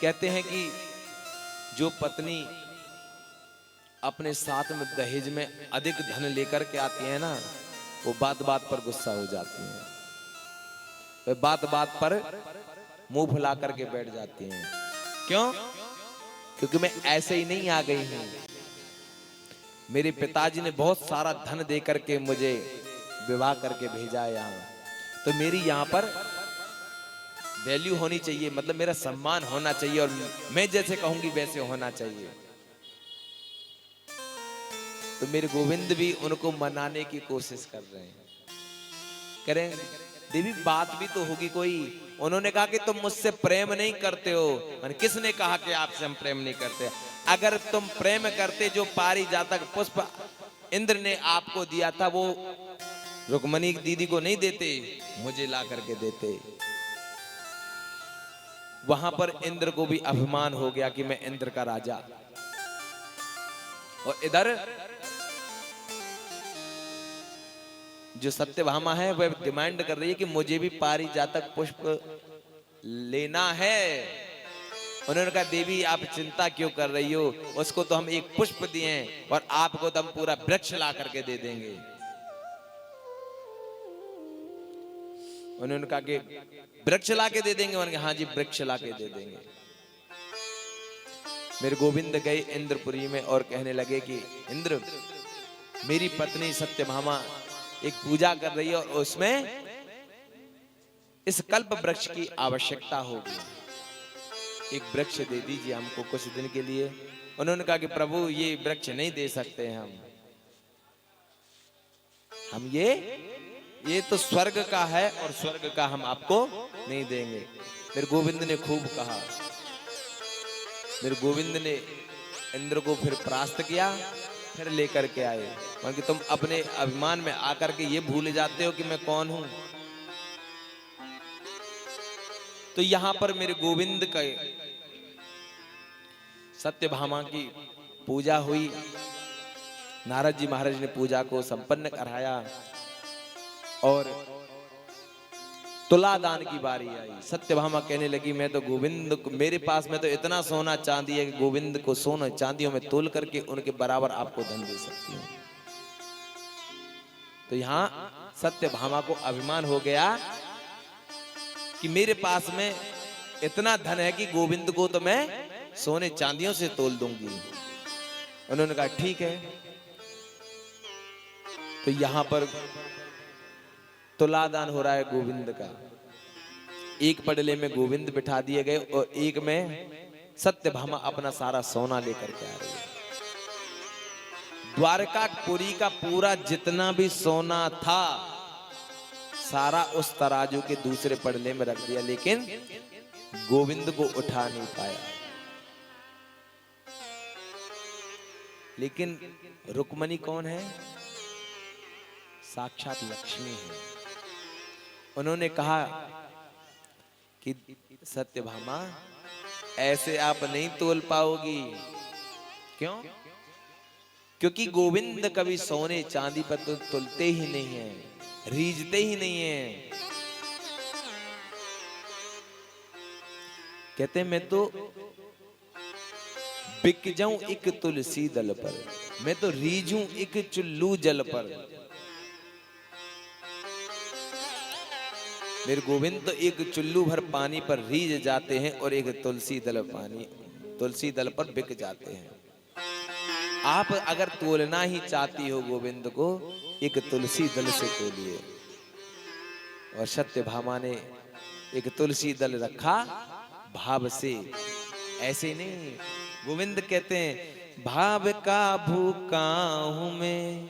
कहते हैं कि जो पत्नी अपने साथ में दहेज में अधिक धन लेकर के आती है ना, वो बात बात पर गुस्सा हो जाती है, वे बात बात पर मुंह फुला करके बैठ जाती हैं। क्यों? क्योंकि मैं ऐसे ही नहीं आ गई हूं, मेरे पिताजी ने बहुत सारा धन दे करके मुझे विवाह करके भेजा है यहाँ, तो मेरी यहाँ पर वैल्यू होनी चाहिए, मतलब मेरा सम्मान होना चाहिए और मैं जैसे कहूंगी वैसे होना चाहिए। तो मेरे गोविंद भी उनको मनाने की कोशिश कर रहे हैं, करें देवी बात भी तो होगी कोई। उन्होंने कहा कि तुम मुझसे प्रेम नहीं करते हो। मैंने किसने कहा कि आपसे हम प्रेम नहीं करते? अगर तुम प्रेम करते, जो पारिजातक पुष्प इंद्र ने आपको दिया था वो रुक्मणी दीदी को नहीं देते, मुझे ला करके देते। वहां पर इंद्र को भी अभिमान हो गया कि मैं इंद्र का राजा। और इधर जो सत्यभामा है वह डिमांड कर रही है कि मुझे भी पारिजातक पुष्प लेना है। उन्होंने कहा देवी आप चिंता क्यों कर रही हो, उसको तो हम एक पुष्प दिए और आपको तो हम पूरा वृक्ष ला करके दे देंगे। उन्होंने कहा कि वृक्ष ला के दे देंगे? उन्होंने कहा हाँ जी वृक्ष ला के दे देंगे। मेरे गोविंद गए इंद्रपुरी में और कहने लगे कि इंद्र, मेरी पत्नी सत्यभामा एक पूजा कर रही है और उसमें इस कल्प वृक्ष की आवश्यकता होगी, एक वृक्ष दे दीजिए हमको कुछ दिन के लिए। उन्होंने कहा कि प्रभु ये वृक्ष नहीं दे सकते हम ये तो स्वर्ग का है और स्वर्ग का हम आपको नहीं देंगे। मेरे गोविंद ने खूब कहा। मेरे गोविंद ने इंद्र को फिर परास्त किया, फिर लेकर के आए। क्योंकि तुम अपने अभिमान में आकर के ये भूल जाते हो कि मैं कौन हूं। तो यहां पर मेरे गोविंद का सत्यभामा की पूजा हुई। नारद जी महाराज ने पूजा को संपन्न कराया और तुलादान की बारी आई। सत्यभामा कहने लगी मैं तो गोविंद को, मेरे पास में तो इतना सोना चांदी है कि गोविंद को सोना चांदियों में तोल करके उनके बराबर आपको धन दे सकती हूँ। तो यहां सत्यभामा को अभिमान हो गया कि मेरे पास में इतना धन है कि गोविंद को तो मैं सोने चांदियों से तोल दूंगी। उन्होंने कहा ठीक है। तो यहां पर तुलादान हो रहा है गोविंद का। एक पडले में गोविंद बिठा दिए गए और एक में सत्यभामा अपना सारा सोना लेकर के आ रही है। द्वारकापुरी का पूरा जितना भी सोना था सारा उस तराजू के दूसरे पडले में रख दिया, लेकिन गोविंद को उठा नहीं पाया। लेकिन रुक्मणी कौन है? साक्षात लक्ष्मी है। उन्होंने कहा कि सत्यभामा ऐसे आप नहीं तोल पाओगी। क्यों? क्योंकि गोविंद कभी सोने चांदी पर तो तुलते ही नहीं है, रीझते ही नहीं है। कहते मैं तो बिक जाऊं एक तुलसी दल पर, मैं तो रीझूं एक चुल्लू जल पर। मेरे गोविंद तो एक चुल्लू भर पानी पर रीझ जाते हैं और एक तुलसी दल पर बिक जाते हैं। आप अगर तोलना ही चाहती हो गोविंद को, एक तुलसी दल से तोलिए। और सत्यभामा ने एक तुलसी दल रखा भाव से, ऐसे नहीं। गोविंद कहते हैं भाव का भूखा हूं मैं,